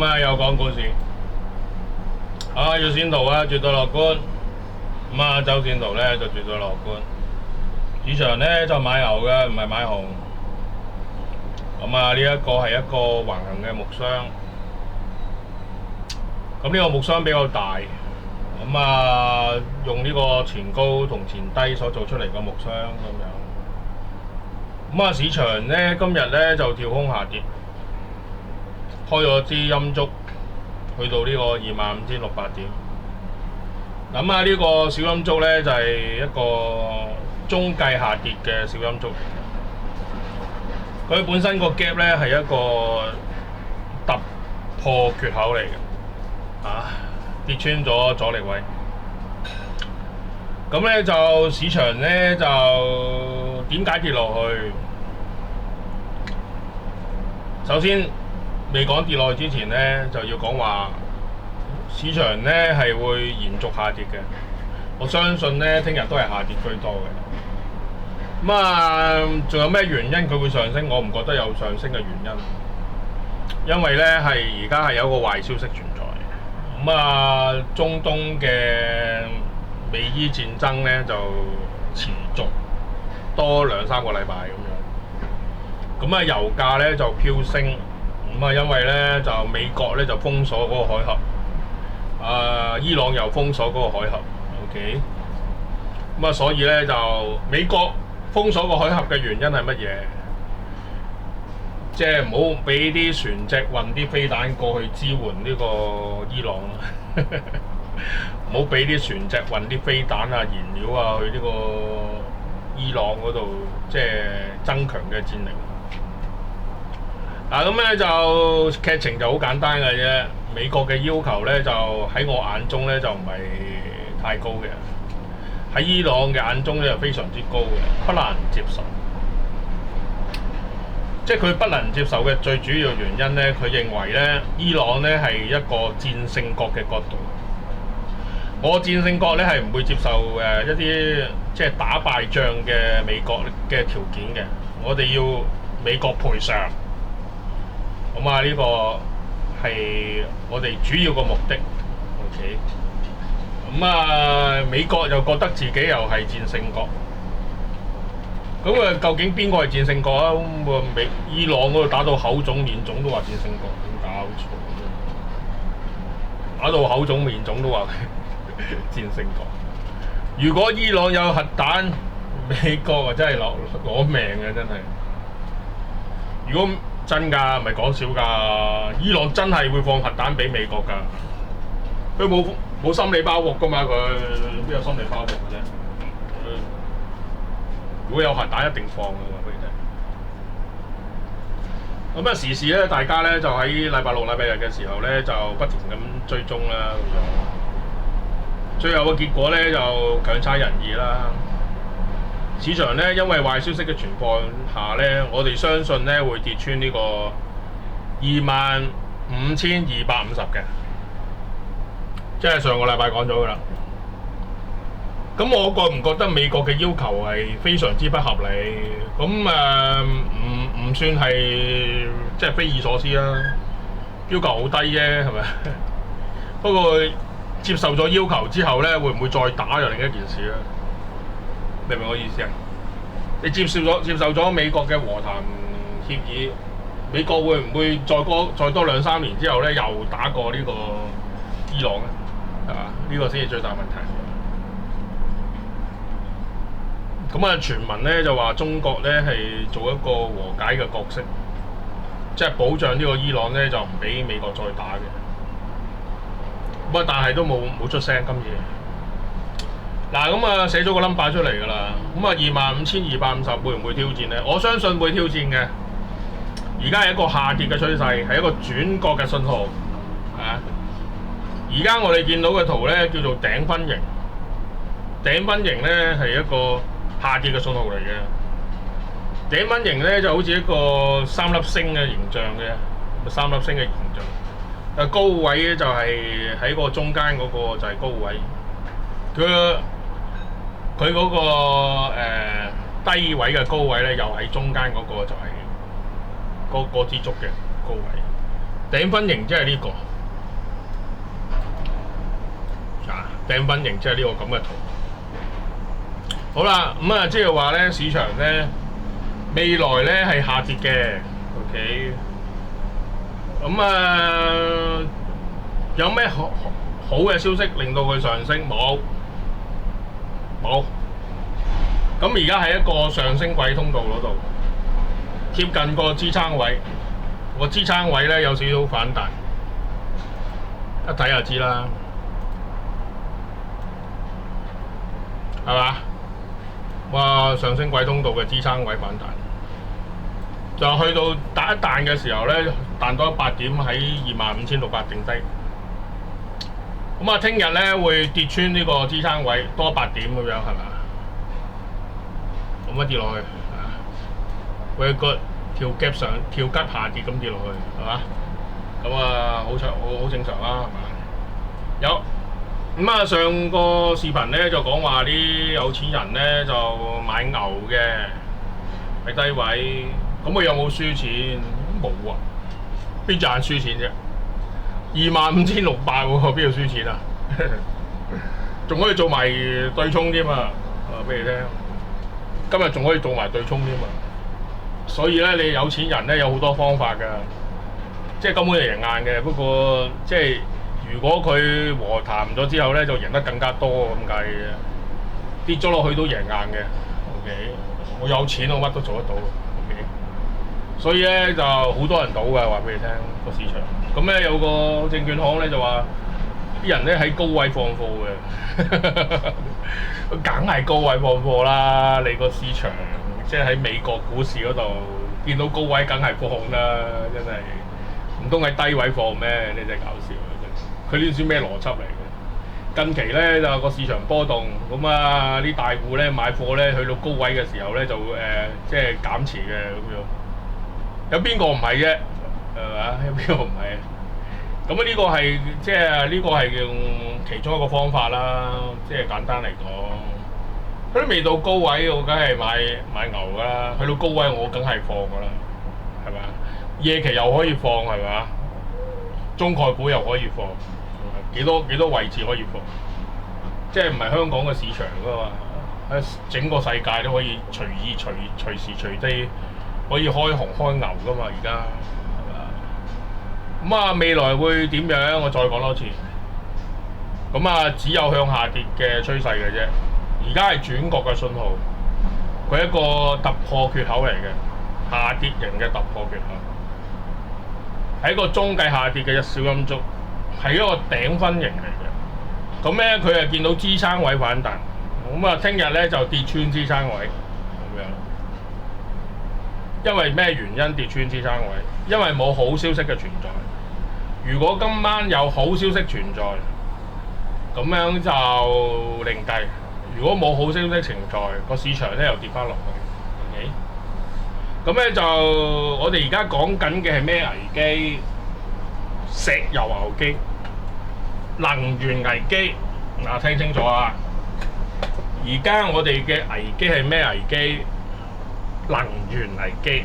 咁啊，又講股市。月線圖啊，絕對樂觀。咁啊，周線圖咧就絕對樂觀。市場咧就買牛嘅，唔係買熊。咁啊，呢一個係一個橫行嘅木箱。咁呢個木箱比較大。咁啊，用呢個前高同前低所做出嚟嘅木箱咁樣。咁啊，市場咧今日咧就跳空下跌，開咗支陰燭，去到呢個25,600點。咁啊，呢個小陰燭咧就係一個中繼下跌嘅小陰燭嚟嘅。佢本身個 gap 咧係一個突破缺口嚟嘅，跌穿咗阻力位。咁咧就市場咧就點解跌落去？首先未講跌落去之前咧，就要講話市場咧係會延續下跌嘅。我相信咧，聽日都係下跌居多嘅。咁啊，仲有咩原因佢會上升？我唔覺得有上升嘅原因，因為咧係而家係有一個壞消息存在。咁啊，中東嘅美伊戰爭咧就持續多2-3個禮拜咁樣。咁啊，油價咧就飆升。咁啊，因為咧就美國咧就封鎖嗰個海峽，伊朗又封鎖嗰個海峽 ，OK。咁啊，所以咧就美國封鎖個海峽嘅原因係乜嘢？即係唔好俾啲船隻運啲飛彈過去支援呢個伊朗啦，唔好俾啲船隻運啲飛彈啊、燃料啊去呢個伊朗嗰度，即係增強嘅戰力。咁咧就劇情就好簡單嘅啫。美國嘅要求咧就喺我眼中咧就唔係太高嘅，喺伊朗嘅眼中咧就非常之高嘅，不難接受。即係佢不能接受嘅最主要原因咧，佢認為咧伊朗咧係一個戰勝國嘅角度。我戰勝國咧係唔會接受一啲即係打敗仗嘅美國嘅條件嘅，我哋要美國賠償。咁啊，呢個係我哋主要個目的 ，OK。咁啊，美國又覺得自己又係戰勝國。咁啊，究竟邊個係戰勝國啊？咁啊，伊朗嗰度打到口腫面腫都話戰勝國，點搞錯啫？打到口腫面腫都話戰勝國。如果伊朗有核彈，美國啊真係攞命嘅，真係。如果真㗎，唔係講笑㗎。伊朗真係會放核彈俾美國㗎。佢冇心理包袱㗎嘛，佢邊有心理包袱嘅啫？如果有核彈，一定放㗎嘛，俾你聽。咁啊，時事咧，大家咧就喺禮拜六、禮拜日嘅時候咧，就不停咁追蹤啦。最後嘅結果咧，就強差人意啦。市場咧，因為壞消息嘅傳播下咧，我哋相信咧會跌穿呢個25,250嘅，即係上個禮拜講咗噶啦。咁我覺唔覺得美國嘅要求係非常之不合理？咁唔算係即係匪夷所思啦，要求好低啫，係咪？不過接受咗要求之後咧，會唔會再打就另一件事啦。明唔明我意思啊？你接受咗美國嘅和談協議，美國會唔會再多2-3年之後咧，又打過呢個伊朗咧？係嘛？呢個先係最大問題。咁啊，傳聞咧就話中國咧係做一個和解嘅角色，即係保障呢個伊朗咧就唔俾美國再打嘅。咁但係都冇出聲今次。嗱，咁啊寫咗個 number 出嚟㗎啦，咁啊25,250會唔會挑戰咧？我相信會挑戰嘅。而家係一個下跌嘅趨勢，係一個轉角嘅信號。而家我哋見到嘅圖咧叫做頂分型，頂分型咧係一個下跌嘅信號嚟嘅。頂分型咧就好似一個3粒星嘅形象嘅，3粒星嘅形象。高位咧就係喺個中間嗰個就係高位。佢嗰個低位嘅高位咧，又喺中間嗰個就係嗰支竹嘅高位。頂分型即係呢個啊，頂分型即係呢個咁嘅圖。好啦，咁啊，即係話咧，市場咧未來咧係下跌嘅。OK， 咁有咩好嘅消息令到佢上升？冇。咁而家喺一個上升軌通道嗰度，貼近個支撐位。個支撐位咧有少少反彈，一睇就知啦，係嘛？哇！上升軌通道嘅支撐位反彈，就去到打一彈嘅時候咧，彈多100點喺25,600定低。咁啊，聽日咧會跌穿呢個支撐位，多100點咁樣係嘛？咁啊跌落去啊，會個跳急上跳急下跌咁跌落去係嘛？咁啊好正常啦係嘛？有咁啊上個視頻咧就講話啲有錢人咧就買牛嘅喺低位，咁佢有冇輸錢？冇啊，邊隻眼輸錢啫？25,600喎，邊度輸錢啊？仲可以做埋對沖添啊！俾你聽，今日仲可以做埋對沖添啊！所以咧，你有錢人咧有好多方法㗎，即係根本就贏硬嘅。不過即係如果佢和談咗之後咧，就贏得更加多咁解嘅。跌咗落去都贏硬嘅。OK， 我有錢我乜都做得到。OK， 所以咧就好多人賭㗎，話俾你聽個市場。咁咧有個證券行咧就話啲人咧喺高位放貨嘅，梗係高位放貨啦！你個市場即係喺美國股市嗰度見到高位，梗係放啦！真係唔通喺低位放咩？你真係搞笑！佢呢啲算咩邏輯嚟嘅？近期咧就個市場波動，咁啊啲大戶咧買貨咧去到高位嘅時候咧就即係減持嘅咁樣。有邊個唔係啫？係嘛？有邊個唔係？咁呢個係即係呢個係用其中一個方法啦。即係簡單嚟講，佢都未到高位，我梗係買牛㗎啦。去到高位，我梗係放㗎啦，係咪啊？夜期又可以放係咪啊？中概股又可以放，幾多位置可以放？即係唔係香港嘅市場㗎嘛？喺整個世界都可以隨時隨地可以開紅開牛㗎嘛？而家。咁啊，未來會點樣？我再講多次。咁啊，只有向下跌嘅趨勢嘅啫。而家係轉角嘅信號，佢係一個突破缺口嚟嘅，下跌型嘅突破缺口，係一個中繼下跌嘅一小陰燭，係一個頂分型嚟嘅。咁咧，佢係見到支撐位反彈，咁啊，聽日咧就跌穿支撐位咁樣。因為咩原因跌穿支撐位？因為冇好消息嘅存在。如果今晚有好消息存在，咁樣就另計。如果冇好消息存在，個市場咧又跌翻落去。OK， 咁咧就我哋而家講緊嘅係咩危機？石油危機、能源危機。嗱，聽清楚啊！而家我哋嘅危機係咩危機？能源危機。